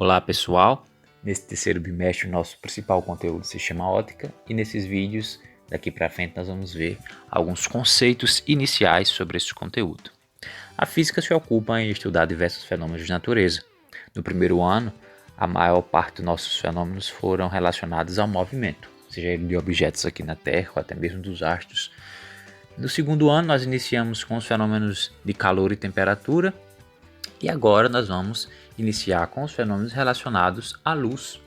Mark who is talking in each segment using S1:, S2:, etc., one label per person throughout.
S1: Olá pessoal, nesse terceiro bimestre o nosso principal conteúdo se chama ótica e nesses vídeos daqui para frente nós vamos ver alguns conceitos iniciais sobre esse conteúdo. A física se ocupa em estudar diversos fenômenos de natureza. No primeiro ano, a maior parte dos nossos fenômenos foram relacionados ao movimento, seja ele de objetos aqui na Terra ou até mesmo dos astros. No segundo ano nós iniciamos com os fenômenos de calor e temperatura. E agora nós vamos iniciar com os fenômenos relacionados à luz.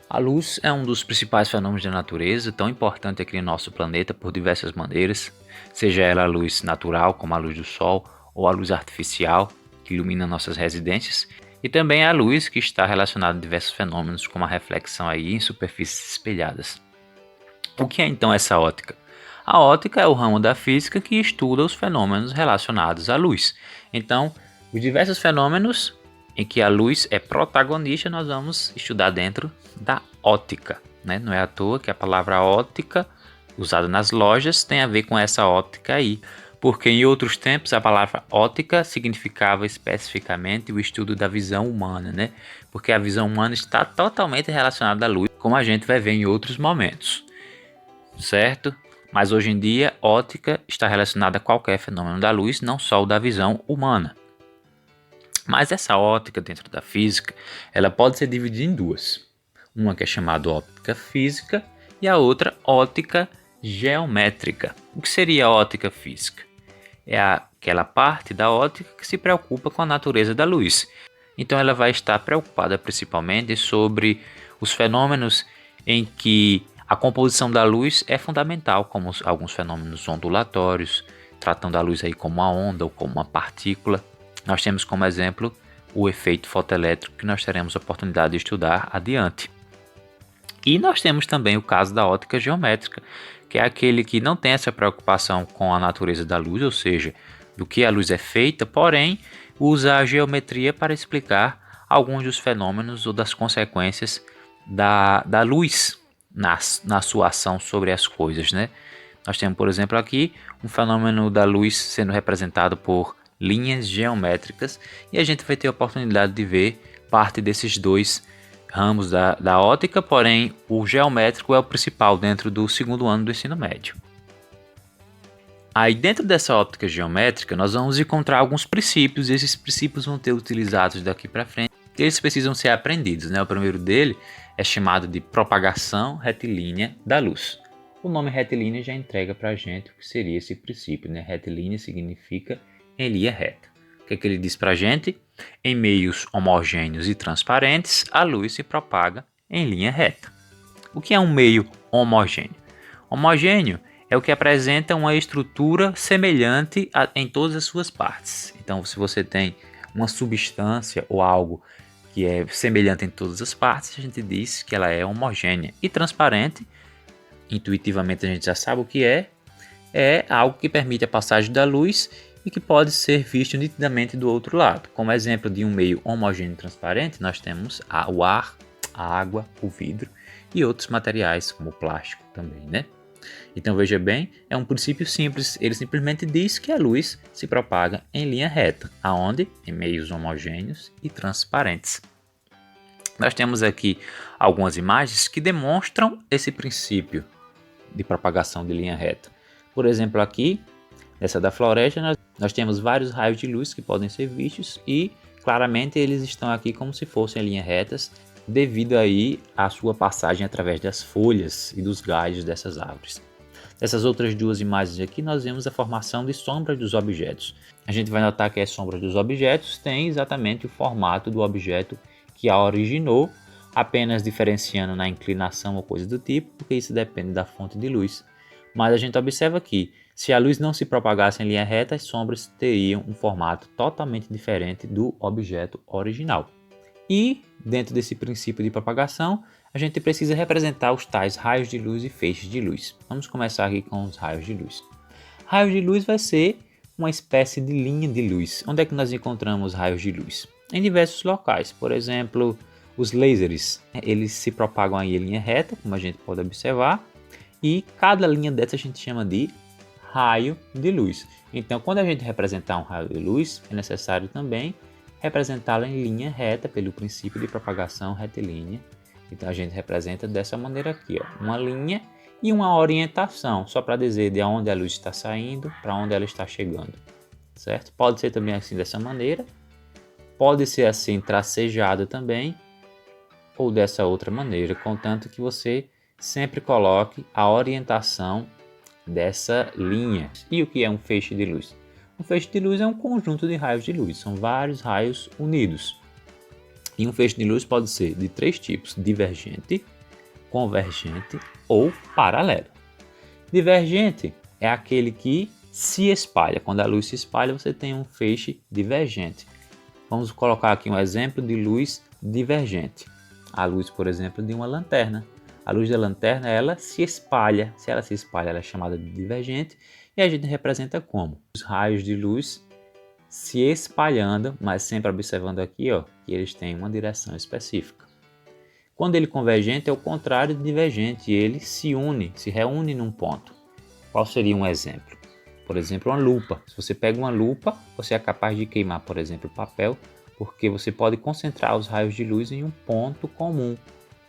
S1: A luz é um dos principais fenômenos da natureza, tão importante aqui no nosso planeta por diversas maneiras, seja ela a luz natural, como a luz do sol, ou a luz artificial, que ilumina nossas residências, e também a luz que está relacionada a diversos fenômenos, como a reflexão aí em superfícies espelhadas. O que é então essa ótica? A ótica é o ramo da física que estuda os fenômenos relacionados à luz. Então, os diversos fenômenos em que a luz é protagonista, nós vamos estudar dentro da ótica, né? Não é à toa que a palavra ótica, usada nas lojas, tem a ver com essa ótica aí, porque em outros tempos a palavra ótica significava especificamente o estudo da visão humana, né? Porque a visão humana está totalmente relacionada à luz, como a gente vai ver em outros momentos, certo? Mas hoje em dia, ótica está relacionada a qualquer fenômeno da luz, não só o da visão humana. Mas essa ótica dentro da física, ela pode ser dividida em duas. Uma que é chamada ótica física e a outra ótica geométrica. O que seria a ótica física? É aquela parte da ótica que se preocupa com a natureza da luz. Então ela vai estar preocupada principalmente sobre os fenômenos em que a composição da luz é fundamental, como alguns fenômenos ondulatórios, tratando a luz aí como uma onda ou como uma partícula. Nós temos como exemplo o efeito fotoelétrico que nós teremos a oportunidade de estudar adiante. E nós temos também o caso da ótica geométrica, que é aquele que não tem essa preocupação com a natureza da luz, ou seja, do que a luz é feita, porém usa a geometria para explicar alguns dos fenômenos ou das consequências da luz na sua ação sobre as coisas, né? Nós temos, por exemplo, aqui um fenômeno da luz sendo representado por linhas geométricas e a gente vai ter a oportunidade de ver parte desses dois ramos da ótica, porém o geométrico é o principal dentro do segundo ano do ensino médio. Aí dentro dessa óptica geométrica nós vamos encontrar alguns princípios e esses princípios vão ser utilizados daqui para frente. Eles precisam ser aprendidos, né? O primeiro dele é chamado de propagação retilínea da luz. O nome retilínea já entrega para a gente o que seria esse princípio, né? Retilínea significa em linha reta. O que é que ele diz para a gente? Em meios homogêneos e transparentes, a luz se propaga em linha reta. O que é um meio homogêneo? Homogêneo é o que apresenta uma estrutura semelhante em todas as suas partes. Então, se você tem uma substância ou algo que é semelhante em todas as partes, a gente diz que ela é homogênea. E transparente, intuitivamente a gente já sabe o que é algo que permite a passagem da luz e que pode ser visto nitidamente do outro lado. Como exemplo de um meio homogêneo e transparente, nós temos o ar, a água, o vidro e outros materiais como o plástico também, né? Então veja bem, é um princípio simples, ele simplesmente diz que a luz se propaga em linha reta, aonde? Em meios homogêneos e transparentes. Nós temos aqui algumas imagens que demonstram esse princípio de propagação de linha reta. Por exemplo, aqui, nessa da floresta, nós temos vários raios de luz que podem ser vistos e claramente eles estão aqui como se fossem linhas retas devido aí à sua passagem através das folhas e dos galhos dessas árvores. Nessas outras duas imagens aqui nós vemos a formação de sombras dos objetos. A gente vai notar que as sombras dos objetos têm exatamente o formato do objeto que a originou, apenas diferenciando na inclinação ou coisa do tipo, porque isso depende da fonte de luz. Mas a gente observa que, se a luz não se propagasse em linha reta, as sombras teriam um formato totalmente diferente do objeto original. E, dentro desse princípio de propagação, a gente precisa representar os tais raios de luz e feixes de luz. Vamos começar aqui com os raios de luz. Raios de luz vai ser uma espécie de linha de luz. Onde é que nós encontramos raios de luz? Em diversos locais. Por exemplo, os lasers, eles se propagam aí em linha reta, como a gente pode observar, e cada linha dessa a gente chama de raio de luz. Então, quando a gente representar um raio de luz, é necessário também representá-la em linha reta pelo princípio de propagação retilínea. Então a gente representa dessa maneira aqui, ó, uma linha e uma orientação, só para dizer de onde a luz está saindo, para onde ela está chegando, certo? Pode ser também assim dessa maneira, pode ser assim tracejada também, ou dessa outra maneira, contanto que você sempre coloque a orientação dessa linha. E o que é um feixe de luz? Um feixe de luz é um conjunto de raios de luz, são vários raios unidos. E um feixe de luz pode ser de 3 tipos: divergente, convergente ou paralelo. Divergente é aquele que se espalha. Quando a luz se espalha, você tem um feixe divergente. Vamos colocar aqui um exemplo de luz divergente. A luz, por exemplo, de uma lanterna. A luz da lanterna, ela se espalha. Se ela se espalha, ela é chamada de divergente. E a gente representa como? Os raios de luz se espalhando, mas sempre observando aqui, ó, que eles têm uma direção específica. Quando ele é convergente, é o contrário de divergente. Ele se reúne num ponto. Qual seria um exemplo? Por exemplo, uma lupa. Se você pega uma lupa, você é capaz de queimar, por exemplo, papel, porque você pode concentrar os raios de luz em um ponto comum.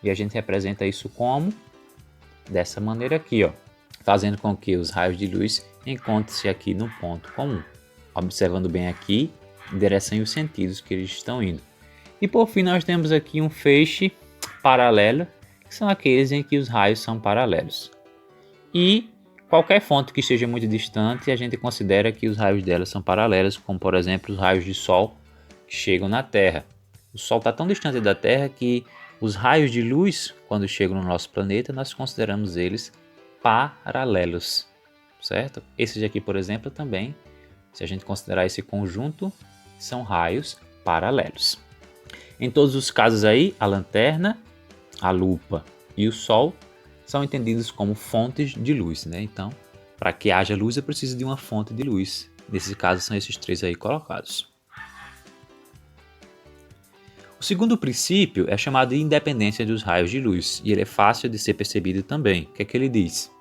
S1: E a gente representa isso como? Dessa maneira aqui, ó, fazendo com que os raios de luz encontrem-se aqui no ponto comum. Observando bem aqui, em direção e os sentidos que eles estão indo. E por fim, nós temos aqui um feixe paralelo, que são aqueles em que os raios são paralelos. E qualquer fonte que esteja muito distante, a gente considera que os raios dela são paralelos, como por exemplo os raios de Sol que chegam na Terra. O Sol está tão distante da Terra que os raios de luz, quando chegam no nosso planeta, nós consideramos eles paralelos, certo? Esses aqui, por exemplo, também, se a gente considerar esse conjunto, são raios paralelos. Em todos os casos aí, a lanterna, a lupa e o Sol são entendidos como fontes de luz, né? Então, para que haja luz, é preciso de uma fonte de luz. Nesse caso, são esses 3 aí colocados. O segundo princípio é chamado de independência dos raios de luz, e ele é fácil de ser percebido também. O que é que ele diz?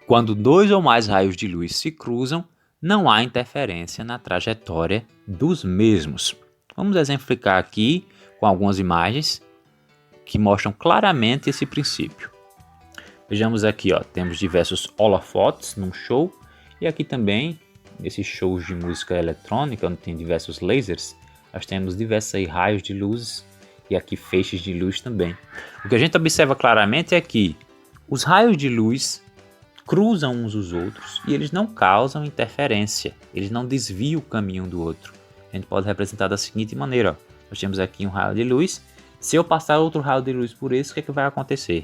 S1: Quando 2 ou mais raios de luz se cruzam, não há interferência na trajetória dos mesmos. Vamos exemplificar aqui com algumas imagens que mostram claramente esse princípio. Vejamos aqui, ó, temos diversos holofotes num show, e aqui também, nesses shows de música eletrônica, onde tem diversos lasers, nós temos diversos aí raios de luzes e aqui feixes de luz também. O que a gente observa claramente é que os raios de luz cruzam uns os outros e eles não causam interferência, eles não desviam o caminho do outro. A gente pode representar da seguinte maneira, ó. Nós temos aqui um raio de luz, se eu passar outro raio de luz por esse, o que é que vai acontecer?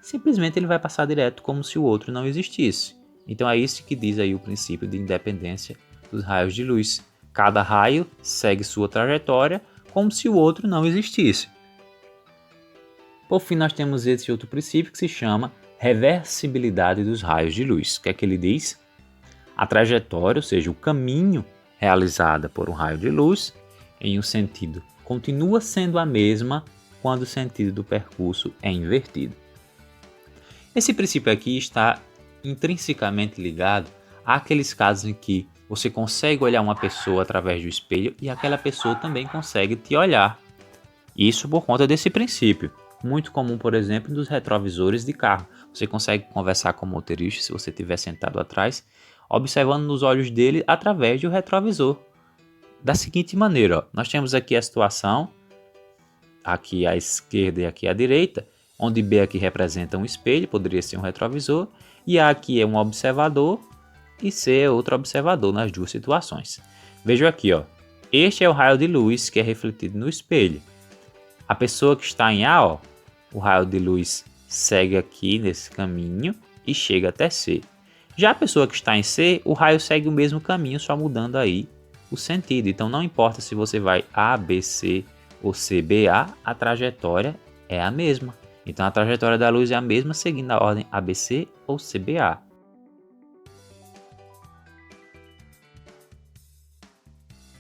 S1: Simplesmente ele vai passar direto como se o outro não existisse. Então é isso que diz aí o princípio de independência dos raios de luz. Cada raio segue sua trajetória como se o outro não existisse. Por fim, nós temos esse outro princípio que se chama reversibilidade dos raios de luz. O que é que ele diz? A trajetória, ou seja, o caminho realizada por um raio de luz em um sentido, continua sendo a mesma quando o sentido do percurso é invertido. Esse princípio aqui está intrinsecamente ligado àqueles casos em que você consegue olhar uma pessoa através do espelho e aquela pessoa também consegue te olhar. Isso por conta desse princípio. Muito comum, por exemplo, nos retrovisores de carro. Você consegue conversar com o motorista se você estiver sentado atrás, observando nos olhos dele através do retrovisor. Da seguinte maneira, ó, nós temos aqui a situação, aqui à esquerda e aqui à direita, onde B aqui representa um espelho, poderia ser um retrovisor, e A aqui é um observador, e C é outro observador nas duas situações. Veja aqui, ó, este é o raio de luz que é refletido no espelho. A pessoa que está em A, ó, o raio de luz segue aqui nesse caminho e chega até C. Já a pessoa que está em C, o raio segue o mesmo caminho, só mudando aí o sentido. Então não importa se você vai A, B, C ou C, B, A, a trajetória é a mesma. Então a trajetória da luz é a mesma seguindo a ordem ABC ou CBA.